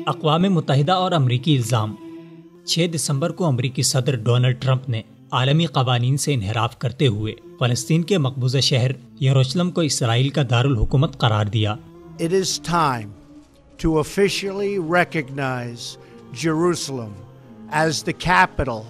اقوام متحدہ اور امریکی الزام۔ 6 دسمبر کو امریکی صدر ڈونلڈ ٹرمپ نے عالمی قوانین سے انحراف کرتے ہوئے فلسطین کے مقبوضہ شہر یروشلم کو اسرائیل کا دارالحکومت قرار دیا۔ It is time to officially recognize Jerusalem as the capital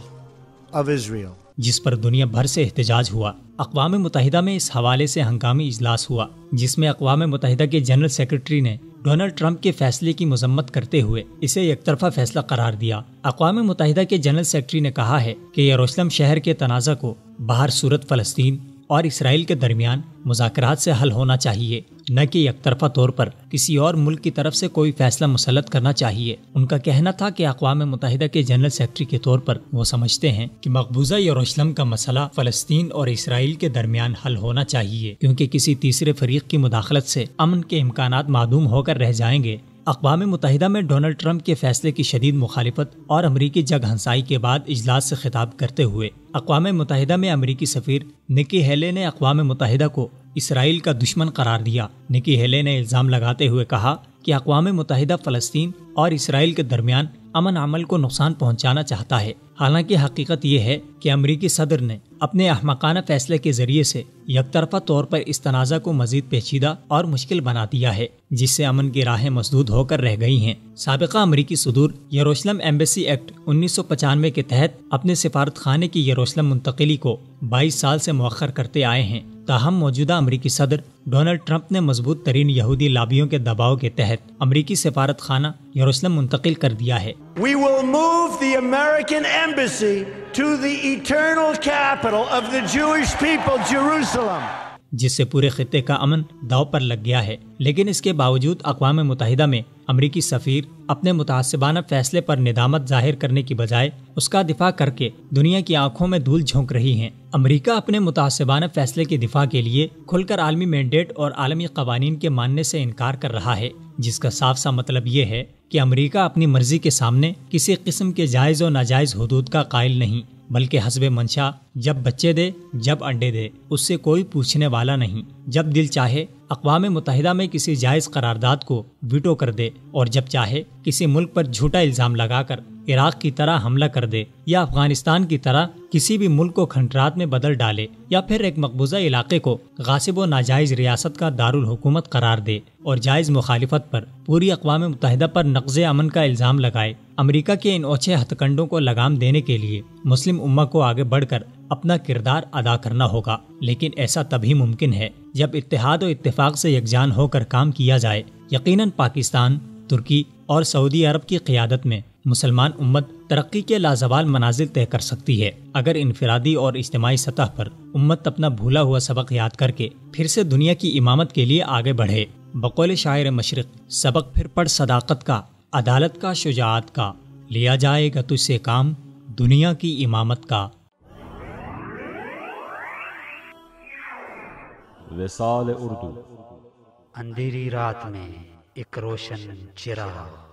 of Israel. جس پر دنیا بھر سے احتجاج ہوا۔ اقوام متحدہ میں اس حوالے سے ہنگامی اجلاس ہوا جس میں اقوام متحدہ کے جنرل سیکرٹری نے ڈونلڈ ٹرمپ کے فیصلے کی مذمت کرتے ہوئے اسے یک طرفہ فیصلہ قرار دیا۔ اقوام متحدہ کے جنرل سیکرٹری نے کہا ہے کہ یروشلم شہر کے تنازع کو باہر صورت فلسطین اور اسرائیل کے درمیان مذاکرات سے حل ہونا چاہیے، نہ کہ یک طرفہ طور پر کسی اور ملک کی طرف سے کوئی فیصلہ مسلط کرنا چاہیے۔ ان کا کہنا تھا کہ اقوام متحدہ کے جنرل سیکرٹری کے طور پر وہ سمجھتے ہیں کہ مقبوضہ یروشلم کا مسئلہ فلسطین اور اسرائیل کے درمیان حل ہونا چاہیے، کیونکہ کسی تیسرے فریق کی مداخلت سے امن کے امکانات معدوم ہو کر رہ جائیں گے۔ اقوام متحدہ میں ڈونلڈ ٹرمپ کے فیصلے کی شدید مخالفت اور امریکی جگ ہنسائی کے بعد اجلاس سے خطاب کرتے ہوئے اقوام متحدہ میں امریکی سفیر نکی ہیلی نے اقوام متحدہ کو اسرائیل کا دشمن قرار دیا۔ نکی ہیلی نے الزام لگاتے ہوئے کہا کہ اقوام متحدہ فلسطین اور اسرائیل کے درمیان امن عمل کو نقصان پہنچانا چاہتا ہے، حالانکہ حقیقت یہ ہے کہ امریکی صدر نے اپنے احمقانہ فیصلے کے ذریعے سے یک طرفہ طور پر اس تنازع کو مزید پیچیدہ اور مشکل بنا دیا ہے، جس سے امن کی راہیں مسدود ہو کر رہ گئی ہیں۔ سابقہ امریکی صدور یروشلم ایمبیسی ایکٹ 1995 کے تحت اپنے سفارت خانے کی یروشلم منتقلی کو 22 سال سے مؤخر کرتے آئے ہیں، تاہم موجودہ امریکی صدر ڈونلڈ ٹرمپ نے مضبوط ترین یہودی لابیوں کے دباؤ کے تحت امریکی سفارت خانہ یروشلم منتقل کر دیا ہے۔ We will move the American embassy to the eternal capital of the Jewish people, Jerusalem. جس سے پورے خطے کا امن داؤ پر لگ گیا ہے، لیکن اس کے باوجود اقوام متحدہ میں امریکی سفیر اپنے متعصبانہ فیصلے پر ندامت ظاہر کرنے کی بجائے اس کا دفاع کر کے دنیا کی آنکھوں میں دھول جھونک رہی ہیں۔ امریکہ اپنے متعصبانہ فیصلے کے دفاع کے لیے کھل کر عالمی مینڈیٹ اور عالمی قوانین کے ماننے سے انکار کر رہا ہے، جس کا صاف سا مطلب یہ ہے کہ امریکہ اپنی مرضی کے سامنے کسی قسم کے جائز و ناجائز حدود کا قائل نہیں، بلکہ حسب منشا جب بچے دے جب انڈے دے، اس سے کوئی پوچھنے والا نہیں۔ جب دل چاہے اقوام متحدہ میں کسی جائز قرارداد کو ویٹو کر دے، اور جب چاہے کسی ملک پر جھوٹا الزام لگا کر عراق کی طرح حملہ کر دے، یا افغانستان کی طرح کسی بھی ملک کو کھنڈرات میں بدل ڈالے، یا پھر ایک مقبوضہ علاقے کو غاصب و ناجائز ریاست کا دارالحکومت قرار دے اور جائز مخالفت پر پوری اقوام متحدہ پر نقض امن کا الزام لگائے۔ امریکہ کے ان اوچھے ہتھ کنڈوں کو لگام دینے کے لیے مسلم امہ کو آگے بڑھ کر اپنا کردار ادا کرنا ہوگا، لیکن ایسا تبھی ممکن ہے جب اتحاد و اتفاق سے یکجان ہو کر کام کیا جائے۔ یقیناً پاکستان، ترکی اور سعودی عرب کی قیادت میں مسلمان امت ترقی کے لازوال منازل طے کر سکتی ہے، اگر انفرادی اور اجتماعی سطح پر امت اپنا بھولا ہوا سبق یاد کر کے پھر سے دنیا کی امامت کے لیے آگے بڑھے۔ بقول شاعر مشرق، سبق پھر پڑھ صداقت کا، عدالت کا، شجاعت کا، لیا جائے گا تجھ سے کام دنیا کی امامت کا۔ وصال اردو۔ اندھیری رات میں ایک روشن چراغ